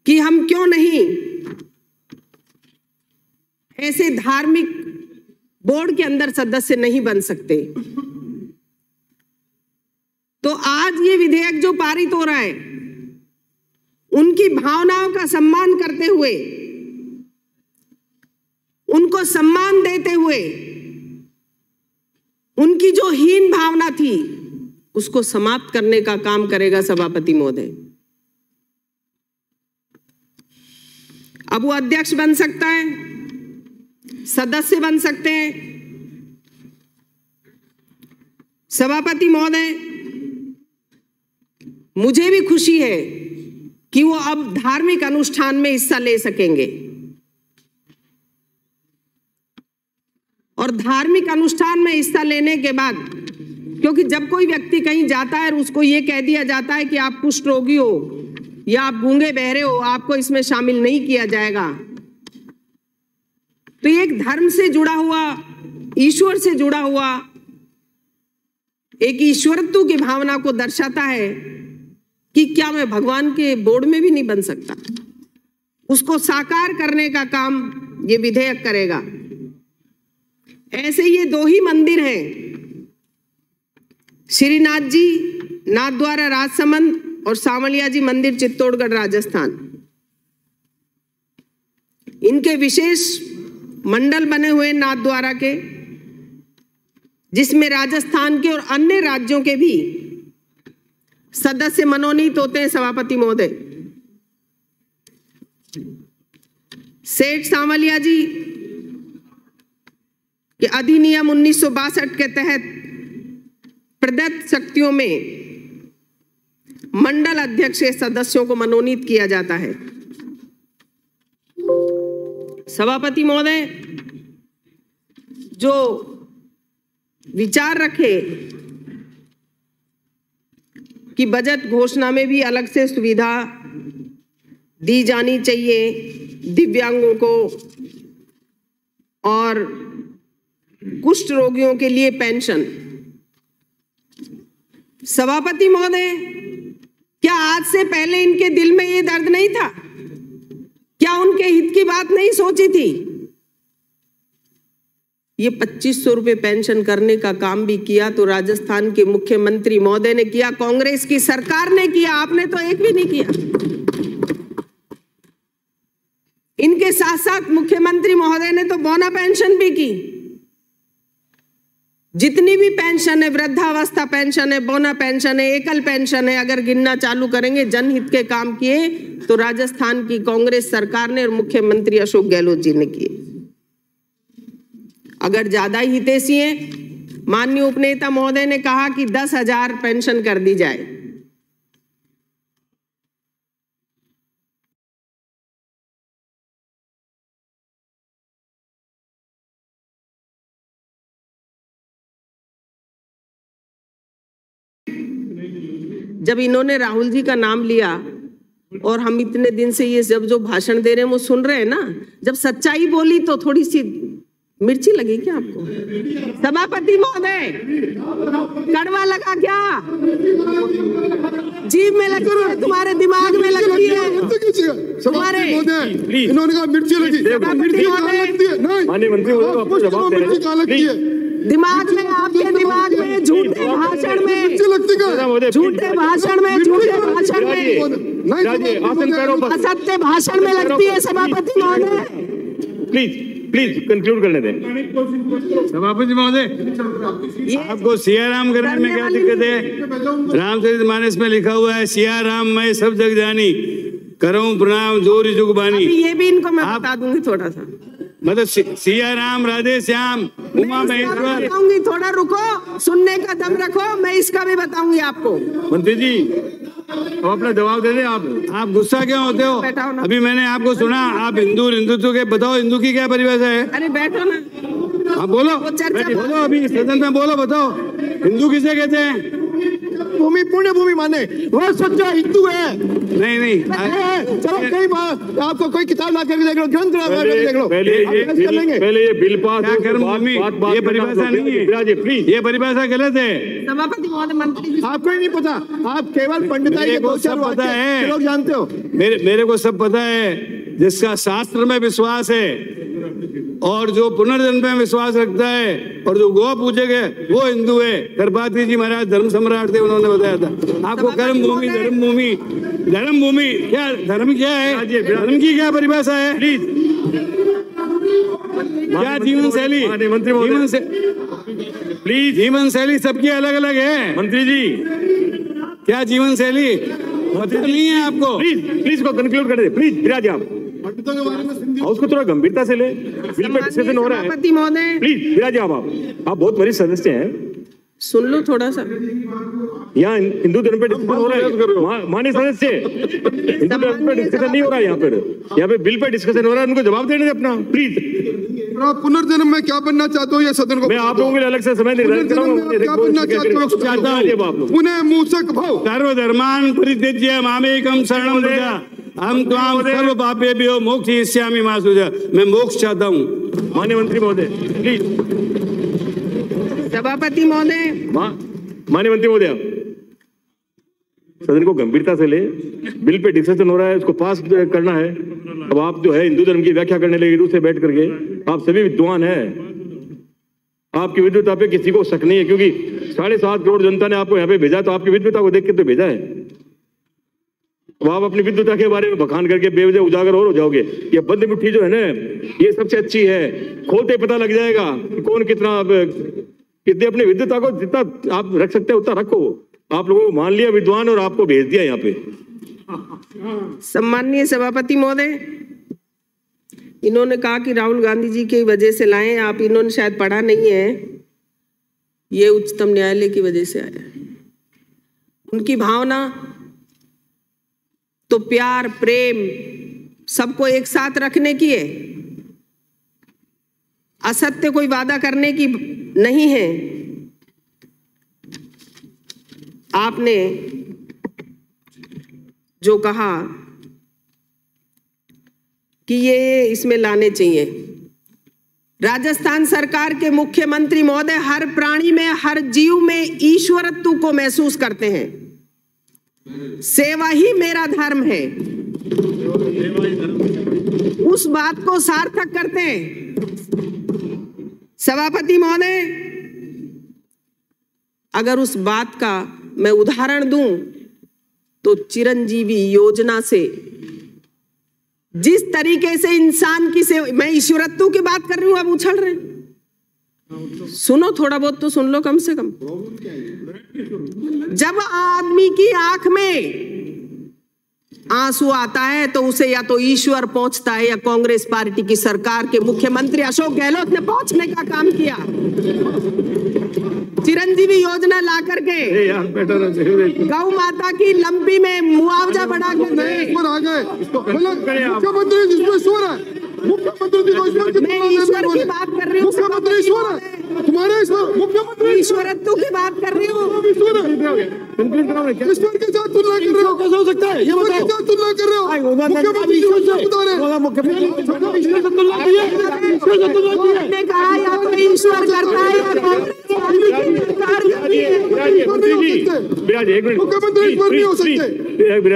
कि हम क्यों नहीं ऐसे धार्मिक बोर्ड के अंदर सदस्य नहीं बन सकते। तो आज ये विधेयक जो पारित हो रहा है, उनकी भावनाओं का सम्मान करते हुए, उनको सम्मान देते हुए, उनकी जो हीन भावना थी उसको समाप्त करने का काम करेगा सभापति महोदय। अब वो अध्यक्ष बन सकता है, सदस्य बन सकते हैं। सभापति महोदय, मुझे भी खुशी है कि वो अब धार्मिक अनुष्ठान में हिस्सा ले सकेंगे और धार्मिक अनुष्ठान में हिस्सा लेने के बाद, क्योंकि जब कोई व्यक्ति कहीं जाता है और उसको ये कह दिया जाता है कि आप कुष्ठ रोगी हो या आप गूंगे बहरे हो, आपको इसमें शामिल नहीं किया जाएगा, तो ये एक धर्म से जुड़ा हुआ, ईश्वर से जुड़ा हुआ एक ईश्वरत्व की भावना को दर्शाता है कि क्या मैं भगवान के बोर्ड में भी नहीं बन सकता। उसको साकार करने का काम ये विधेयक करेगा। ऐसे ये दो ही मंदिर हैं, श्रीनाथ जी नाथद्वारा राजसमंद और सांवलिया जी मंदिर चित्तौड़गढ़ राजस्थान। इनके विशेष मंडल बने हुए नाथद्वारा के, जिसमें राजस्थान के और अन्य राज्यों के भी सदस्य मनोनीत होते हैं सभापति महोदय। सेठ सांवलिया जी के अधिनियम 1962 के तहत प्रदत्त शक्तियों में मंडल अध्यक्ष के सदस्यों को मनोनीत किया जाता है। सभापति महोदय जो विचार रखे कि बजट घोषणा में भी अलग से सुविधा दी जानी चाहिए दिव्यांगों को और कुष्ठ रोगियों के लिए पेंशन। सभापति महोदय, क्या आज से पहले इनके दिल में ये दर्द नहीं था? क्या उनके हित की बात नहीं सोची थी? ये 2500 रुपए पेंशन करने का काम भी किया तो राजस्थान के मुख्यमंत्री महोदय ने किया, कांग्रेस की सरकार ने किया, आपने तो एक भी नहीं किया। इनके साथ साथ मुख्यमंत्री महोदय ने तो बोना पेंशन भी की। जितनी भी पेंशन है, वृद्धावस्था पेंशन है, बोना पेंशन है, एकल पेंशन है, अगर गिनना चालू करेंगे, जनहित के काम किए तो राजस्थान की कांग्रेस सरकार ने और मुख्यमंत्री अशोक गहलोत जी ने किए। अगर ज्यादा ही हितैषी हैं, माननीय उपनेता महोदय ने कहा कि 10,000 पेंशन कर दी जाए। जब इन्होंने राहुल जी का नाम लिया और हम इतने दिन से ये जब जो भाषण दे रहे हैं वो सुन रहे हैं ना, जब सच्चाई बोली तो थोड़ी सी मिर्ची लगी क्या आपको? सभापति महोदय, कड़वा लगा क्या? जीभ में लगी है, तुम्हारे दिमाग में लगी है, तुम्हारे इन्होंने कहा मिर्ची लगी। दिमाग में, आपके दिमाग में झूठे भाषण में, झूठे भाषण में, झूठे भाषण में, असत्य भाषण में लगती है सभापति महोदय। प्लीज कंक्लूड करने दें। सभापति महोदय, आपको सिया राम करने में क्या दिक्कत है? रामचरितमानस में लिखा हुआ है, सिया राम मैं सब जग जानी, करऊं प्रणाम जोरी जुग बानी। ये भी इनको मैं बता दूंगी थोड़ा सा, मतलब सिया राम, राधे श्याम, उमा महेश्वर। बताऊंगी, थोड़ा रुको, सुनने का दम रखो, मैं इसका भी बताऊंगी आपको। मंत्री जी तो अपना जवाब दे दे। आप गुस्सा क्यों होते हो? अभी मैंने आपको सुना, आप हिंदुत्व के बताओ, हिंदू की क्या परिभाषा है? अरे बैठो ना, आप बोलो, बोलो, अभी सदन में बोलो, बताओ हिंदू किसे कहते हैं? भूमि पुण्य भूमि माने, वह सच्चा हिंदू है। नहीं चलो कहीं आपको कोई किताब ला करके देख लो, ग्रंथ ला करके देख लो, पहले ये बिल पास, कर्म भूमि, ये परिभाषा नहीं है प्लीज, ये परिभाषा गलत है। सभापति महोदय, मंत्री आपको ही नहीं पता, आप केवल पंडिताई के दो चार पता है, लोग जानते हो। मेरे को सब पता है। जिसका शास्त्र में विश्वास है और जो पुनर्जन्म में विश्वास रखता है और जो गौ पूजक है वो हिंदू है। करपात्री जी महाराज धर्म सम्राट थे, उन्होंने बताया था आपको। कर्म भूमि, धर्म भूमि, धर्म भूमि क्या, धर्म क्या है, धर्म की क्या परिभाषा है प्लीज? क्या जीवन शैली, जीवन से प्लीज, जीवन शैली सबकी अलग अलग है मंत्री जी। क्या जीवन शैली मतलब नहीं है आपको? प्लीज को कंक्लूड कर दे प्लीज विराज। आप हाउस को थोड़ा गंभीरता से ले, बिल पे डिस्कशन हो रहा है। सभापति महोदय प्लीज विराज, आप बहुत वरिष्ठ सदस्य हैं, सुन लो थोड़ा सा। यहाँ हिंदू धर्म पे डिस्कशन हो रहा है माननीय सदस्य, हिंदू धर्म पे डिस्कशन नहीं हो रहा है यहाँ पे बिल पे डिस्कशन हो रहा है, उनको जवाब देने दे अपना प्लीज। आप पुनर्जन्म में क्या बनना चाहते हो ये सदन को? मैं आप लोगों के लिए अलग से समय निर्धारित करूंगा। क्या बनना चाहते हो? पुनः मूसक भव सर्वधर्मान् परित्यज्य मामेकं शरणं व्रज अहं त्वां सर्व पापेभ्यो मोक्षयिष्यामि मा शुचः। मैं मोक्ष चाहता हूँ। माननीय मंत्री महोदय प्लीज। सभापति महोदय, माननीय मंत्री महोदय, सदन को गंभीरता से ले, बिल पे डिस्कशन हो रहा है, उसको पास करना है। अब आप जो है हिंदू धर्म की व्याख्या करने लगे दूसरे बैठ करके, आप सभी विद्वान हैं, आपकी विद्वता पे किसी को शक नहीं है, क्योंकि 7.5 करोड़ जनता ने आपको यहाँ पे भेजा, तो आपकी विद्वता को देख के तो भेजा है। अब आप अपनी विद्वता के बारे में बखान करके बेवजह उजागर और हो जाओगे। ये बंद मिट्टी जो है ना, ये सबसे अच्छी है, खोलते पता लग जाएगा कि कौन कितना, कितने अपनी विद्वता को जितना आप रख सकते हो उतना रखो। आप लोगों को मान लिया विद्वान और आपको भेज दिया यहाँ पे। सम्माननीय सभापति महोदय, इन्होंने कहा कि राहुल गांधी जी की वजह से लाए आप, इन्होंने शायद पढ़ा नहीं है, ये उच्चतम न्यायालय की वजह से आया। उनकी भावना तो प्यार प्रेम सबको एक साथ रखने की है, असत्य कोई वादा करने की नहीं है। आपने जो कहा कि ये इसमें लाने चाहिए, राजस्थान सरकार के मुख्यमंत्री महोदय हर प्राणी में, हर जीव में ईश्वरत्व को महसूस करते हैं। सेवा ही मेरा धर्म है, उस बात को सार्थक करते हैं। सभापति महोदय, अगर उस बात का मैं उदाहरण दूं तो चिरंजीवी योजना से जिस तरीके से इंसान की सेवा, मैं ईश्वरत्व की बात कर रही हूं, अब उछल रहे। सुनो थोड़ा बहुत तो सुन लो कम से कम। जब आदमी की आंख में आंसू आता है तो उसे या तो ईश्वर पहुंचता है या कांग्रेस पार्टी की सरकार के मुख्यमंत्री अशोक गहलोत ने पहुंचने का काम किया। चिरंजीवी योजना ला करके गौ माता की लंबी में मुआवजा बढ़ा कर मैं ईश्वर की बात कर रही हूँ, मुख्यमंत्री ईश्वर है तुम्हारे, मुख्यमंत्री ईश्वरत्व की बात कर रही हूँ। ईश्वर के साथ तुलना कर रहे हो, कैसे हो सकता है? ये बताओ, क्या तुलना कर रहे हो? मुख्यमंत्री ईश्वर से बता रहे ने कहा या तो ईश्वर करता है या मुख्यमंत्री ईश्वर नहीं हो सकते।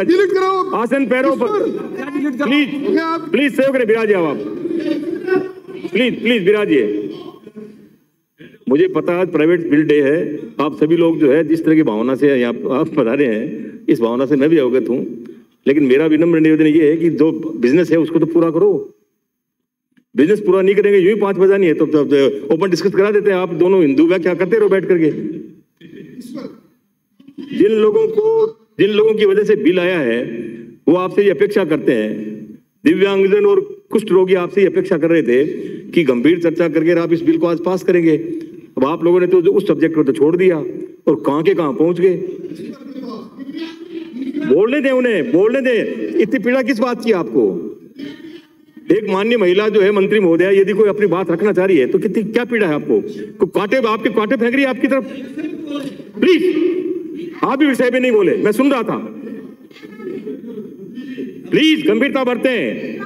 डिलीट कराओ आसन पैरों पर, प्लीज सेव करें, विराजिए आप, प्लीज विराजिए। मुझे पता है प्राइवेट बिल डे है, आप सभी लोग जो है जिस तरह की भावना से यहाँ आप पधारे हैं, इस भावना से मैं भी अवगत हूँ, लेकिन मेरा विनम्र निवेदन ये है कि जो बिजनेस है उसको तो पूरा करो। बिजनेस पूरा नहीं करेंगे, यूं ही 5 बजा नहीं है तो ओपन डिस्कस करा देते हैं। आप दोनों हिंदू व्याख्या करते रहो बैठ करके। जिन लोगों की वजह से बिल आया है वो आपसे ये अपेक्षा करते हैं, दिव्यांगजन और कुष्ठ रोगी आपसे ये अपेक्षा कर रहे थे कि गंभीर चर्चा करके आप इस बिल को आज पास करेंगे। अब आप लोगों ने तो उस सब्जेक्ट को तो छोड़ दिया और कहां के कहां पहुंच गए। बोलने दें उन्हें, बोलने दें। इतनी पीड़ा किस बात की आपको? एक माननीय महिला जो है मंत्री महोदया, यदि कोई अपनी बात रखना चाह रही है तो कितनी क्या पीड़ा है आपको? कांटे, आपके कांटे फेंक रही है आपकी तरफ। प्लीज आप भी विषय पे नहीं बोले, मैं सुन रहा था। प्लीज गंभीरता बरतें,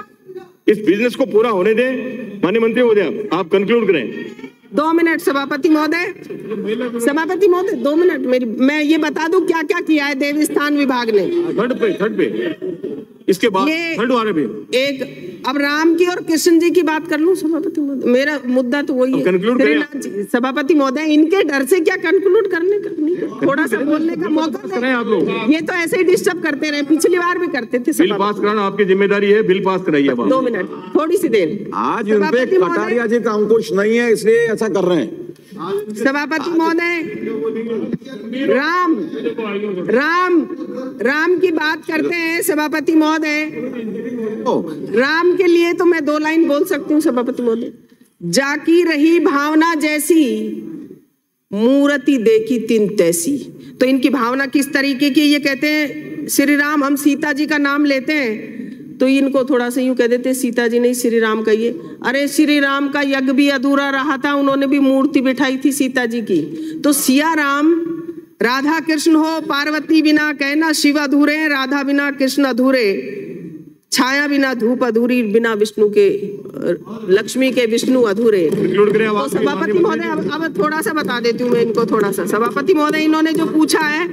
इस बिजनेस को पूरा होने दें। माननीय मंत्री महोदय, आप कंक्लूड करें। 2 मिनट सभापति महोदय, सभापति महोदय 2 मिनट मैं ये बता दूं क्या क्या किया है देवस्थान विभाग ने। थर्ड पे इसके बाद थर्ड वाले पे एक अब राम की और कृष्ण जी की बात कर लूं सभापति महोदय, मेरा मुद्दा तो वही है। कंक्लूड करें सभापति महोदय, इनके डर से क्या कंक्लूड करने का नहीं, थोड़ा सा बोलने का मौका दें आप लोग। ये तो ऐसे ही डिस्टर्ब करते रहे, पिछली बार भी करते थे। बिल पास कराना आपकी जिम्मेदारी है, बिल पास कराइए। 2 मिनट थोड़ी सी देर। आज उन पे कटारिया जी का अंकुश नहीं है, इसलिए ऐसा कर रहे हैं। सभापति महोदय, राम की बात करते हैं सभापति महोदय। राम के लिए तो मैं 2 लाइन बोल सकती हूँ सभापति महोदय। जाकी रही भावना जैसी, मूर्ति देखी तिन तैसी। तो इनकी भावना किस तरीके की, ये कहते हैं श्री राम, हम सीता जी का नाम लेते हैं तो इनको थोड़ा सा यूं कह देते हैं सीता जी नहीं श्री राम कहिए। अरे श्री राम का यज्ञ भी अधूरा रहा था, उन्होंने भी मूर्ति बिठाई थी सीता जी की। तो सिया राम, राधा कृष्ण हो, पार्वती बिना कहना शिव अधूरे, राधा बिना कृष्ण अधूरे, छाया बिना धूप अधूरी, बिना विष्णु के लक्ष्मी के विष्णु अधूरे। तो सभापति महोदय अब थोड़ा सा बता देती हूँ मैं इनको थोड़ा सा। सभापति महोदय, इन्होंने जो पूछा है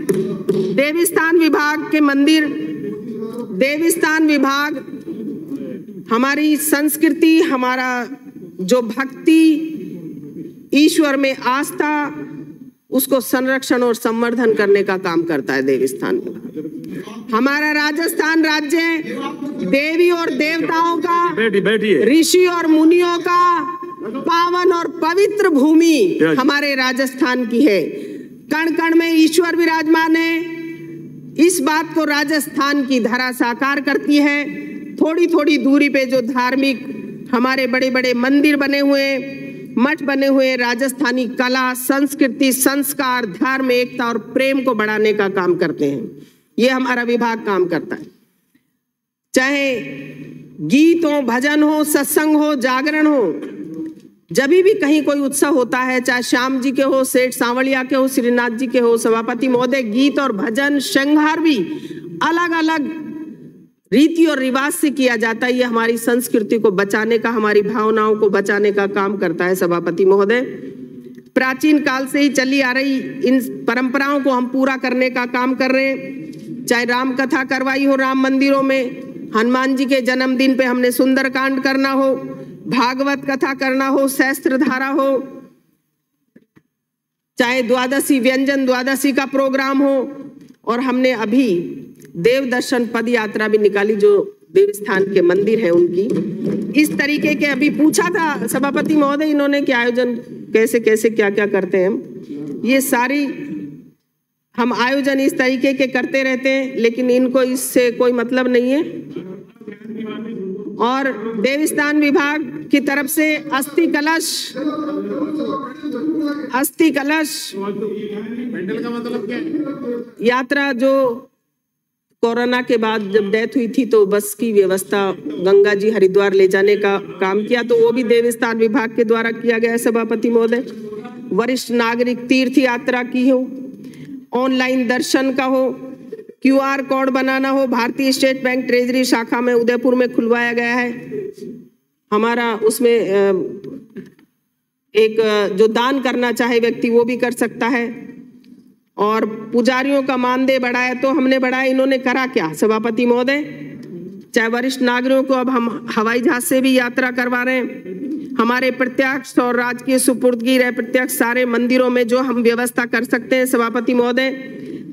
देवस्थान विभाग के मंदिर, देवस्थान विभाग हमारी संस्कृति, हमारा जो भक्ति, ईश्वर में आस्था, उसको संरक्षण और संवर्धन करने का काम करता है देवस्थान विभाग। हमारा राजस्थान राज्य देवी और देवताओं का, ऋषि और मुनियों का पावन और पवित्र भूमि हमारे राजस्थान की है। कण कण में ईश्वर विराजमान है। इस बात को राजस्थान की धरा साकार करती है। थोड़ी थोड़ी दूरी पे जो धार्मिक हमारे बड़े बड़े मंदिर बने हुए, मठ बने हुए, राजस्थानी कला, संस्कृति, संस्कार, धर्म, एकता और प्रेम को बढ़ाने का काम करते हैं। ये हमारा विभाग काम करता है। चाहे गीत हो, भजन हो, सत्संग हो, जागरण हो, जब भी कहीं कोई उत्सव होता है, चाहे श्याम जी के हो, सेठ सांवलिया के हो, श्रीनाथ जी के हो, सभापति महोदय, गीत और भजन श्रृंगार भी अलग अलग रीति और रिवाज से किया जाता है। ये हमारी संस्कृति को बचाने का, हमारी भावनाओं को बचाने का काम करता है सभापति महोदय। प्राचीन काल से ही चली आ रही इन परंपराओं को हम पूरा करने का काम कर रहे हैं। चाहे राम कथा करवाई हो राम मंदिरों में, हनुमान जी के जन्मदिन पे हमने सुंदरकांड करना हो, भागवत कथा करना हो, सहस्त्र धारा हो, चाहे द्वादशी व्यंजन द्वादशी का प्रोग्राम हो, और हमने अभी देव दर्शन पद यात्रा भी निकाली जो देवस्थान के मंदिर है उनकी। इस तरीके के अभी पूछा था सभापति महोदय इन्होंने कि आयोजन कैसे कैसे क्या क्या करते हैं हम। ये सारी हम आयोजन इस तरीके के करते रहते हैं, लेकिन इनको इससे कोई मतलब नहीं है। और देवस्थान विभाग की तरफ से अस्थि कलश यात्रा जो कोरोना के बाद जब डेथ हुई थी तो बस की व्यवस्था गंगा जी हरिद्वार ले जाने का काम किया, तो वो भी देवस्थान विभाग के द्वारा किया गया है सभापति महोदय। वरिष्ठ नागरिक तीर्थ यात्रा की हो, ऑनलाइन दर्शन का हो, QR कोड बनाना हो, भारतीय स्टेट बैंक ट्रेजरी शाखा में उदयपुर में खुलवाया गया है हमारा। उसमें एक जो दान करना चाहे व्यक्ति वो भी कर सकता है। और पुजारियों का मानदेय बढ़ाया तो हमने बढ़ाया, इन्होंने करा क्या सभापति महोदय? चाहे वरिष्ठ नागरिकों को अब हम हवाई जहाज से भी यात्रा करवा रहे हैं। हमारे प्रत्यक्ष और राजकीय सुपुर्दगी रहे प्रत्यक्ष सारे मंदिरों में जो हम व्यवस्था कर सकते हैं सभापति महोदय,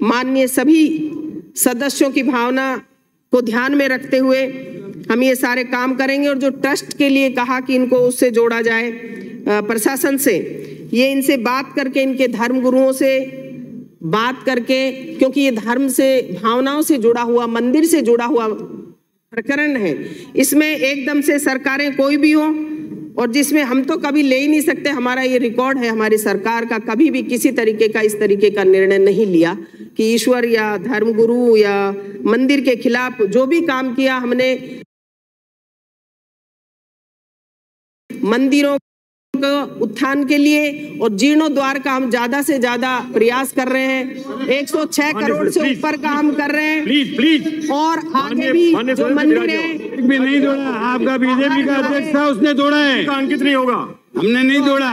माननीय सभी सदस्यों की भावना को ध्यान में रखते हुए हम ये सारे काम करेंगे। और जो ट्रस्ट के लिए कहा कि इनको उससे जोड़ा जाए प्रशासन से, ये इनसे बात करके, इनके धर्म गुरुओं से बात करके, क्योंकि ये धर्म से, भावनाओं से जुड़ा हुआ, मंदिर से जुड़ा हुआ प्रकरण है। इसमें एकदम से सरकारें कोई भी हो और जिसमें हम तो कभी ले ही नहीं सकते, हमारा ये रिकॉर्ड है हमारी सरकार का, कभी भी किसी तरीके का इस तरीके का निर्णय नहीं लिया कि ईश्वर या धर्मगुरु या मंदिर के खिलाफ जो भी काम किया हमने। मंदिरों उत्थान के लिए और जीर्णोद्वार का हम ज्यादा से ज्यादा प्रयास कर रहे हैं। 106 करोड़ से ऊपर का हम कर रहे हैं। Please please. और आगे भी जो मंदिर है भी नहीं तोड़ा, आपका बीजेपी का अध्यक्ष था उसने तोड़ा है, अंकित नहीं होगा, हमने नहीं तोड़ा।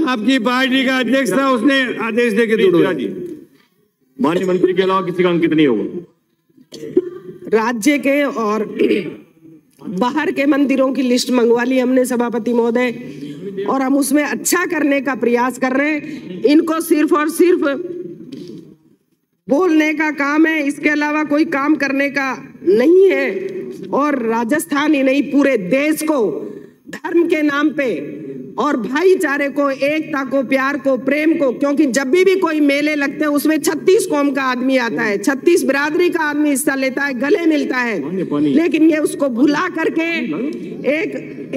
आपकी पार्टी का अध्यक्ष था उसने आदेश देके तोड़ा। माननीय मंत्री के अलावा किसी का अंकित नहीं होगा। राज्य के और बाहर के मंदिरों की लिस्ट मंगवा ली हमने सभापति महोदय, और हम उसमें अच्छा करने का प्रयास कर रहे हैं। इनको सिर्फ और सिर्फ बोलने का काम है, इसके अलावा कोई काम करने का नहीं है। और राजस्थान ही नहीं, पूरे देश को धर्म के नाम पे और भाईचारे को, एकता को, प्यार को, प्रेम को, क्योंकि जब भी कोई मेले लगते हैं उसमें 36 कौम का आदमी आता है, 36 बिरादरी का आदमी हिस्सा लेता है, गले मिलता है, लेकिन ये उसको भुला करके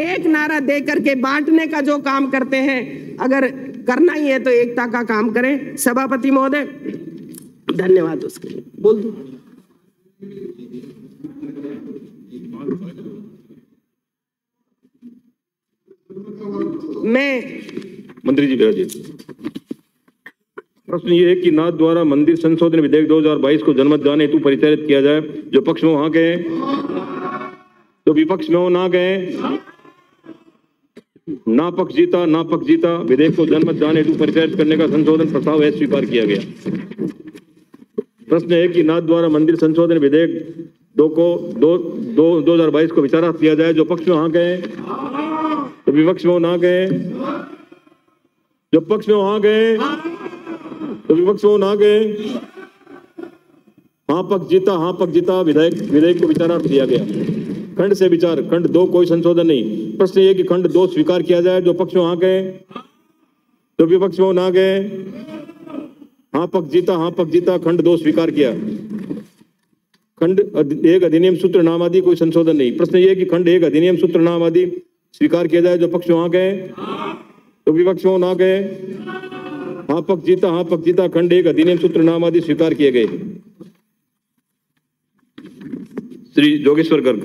एक नारा दे करके बांटने का जो काम करते हैं। अगर करना ही है तो एकता का काम करें। सभापति महोदय धन्यवाद उसके लिए। बोल दो। मैं मंत्री जी विराजिए। प्रश्न ये है कि नाथ द्वारा मंदिर संशोधन विधेयक 2022 को जनमत जाने हेतु परिचालित किया जाए। जो पक्ष में वहां गए, तो विपक्ष में हो ना गए, ना पक्ष जीता विधेयक को जनमत जाने हेतु परिचालित करने का संशोधन प्रस्ताव है स्वीकार किया गया। प्रश्न है कि नाथ द्वारा मंदिर संशोधन विधेयक 2022 को विचाराधीन किया जाए। जो पक्ष में वहां गए, तो विपक्ष में ना गए, जो पक्ष में वहां गए, तो विपक्ष में ना गए, हाँ पक्ष जीता विधेयक को विचाराधीन किया गया। खंड से विचार, खंड 2 कोई संशोधन नहीं। प्रश्न ये कि खंड 2 स्वीकार किया जाए। जो पक्ष में वहां गए, तो विपक्ष में ना गए, हाँ पक्ष जीता खंड 2 स्वीकार किया। खंड 1 अधिनियम सूत्र नाम आदि कोई संशोधन नहीं। प्रश्न ये कि खंड 1 अधिनियम सूत्र नाम आदि स्वीकार किया जाए। जो पक्ष में वहां गए, तो विपक्ष में ना गए, हाँ पक्ष जीता खंड 1 अधिनियम सूत्र नाम आदि स्वीकार किए गए। श्री जोगेश्वर गर्ग।